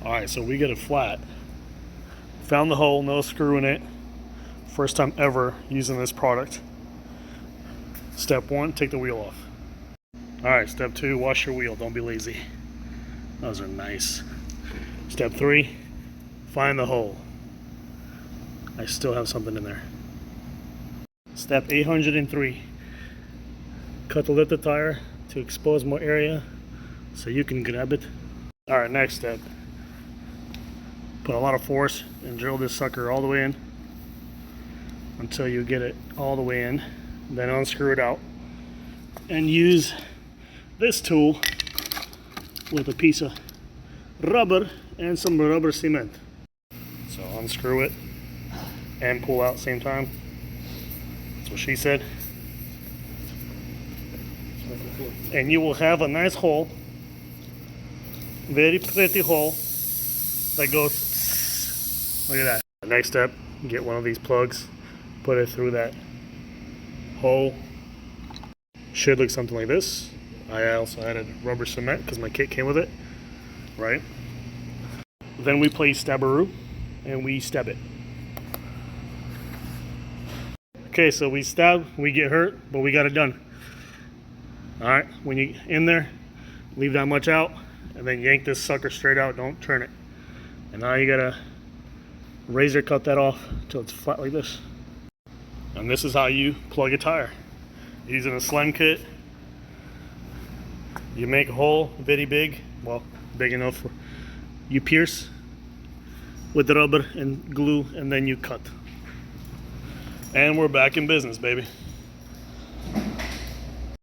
All right, so we get it flat. Found the hole, no screw in it. First time ever using this product. Step 1, take the wheel off. All right, step 2, wash your wheel. Don't be lazy. Those are nice. Step 3, find the hole. I still have something in there. Step 803, cut the lifted tire to expose more area so you can grab it. All right, next step. Put a lot of force and drill this sucker all the way in until you get it all the way in. Then unscrew it out and use this tool with a piece of rubber and some rubber cement. So unscrew it and pull out same time. That's what she said. And you will have a nice hole, very pretty hole that goes, look at that. Next step, get one of these plugs, put it through that hole. Should look something like this. I also added rubber cement because my kit came with it, right? Then we place stabberoo and we stab it. Okay, so we stab, we get hurt, but we got it done. All right, when you in there, leave that much out and then yank this sucker straight out, don't turn it. And now you gotta razor cut that off until it's flat like this. And this is how you plug a tire. Using a Slem kit, you make a hole very big, well, big enough for you pierce with the rubber and glue, and then you cut. And we're back in business, baby.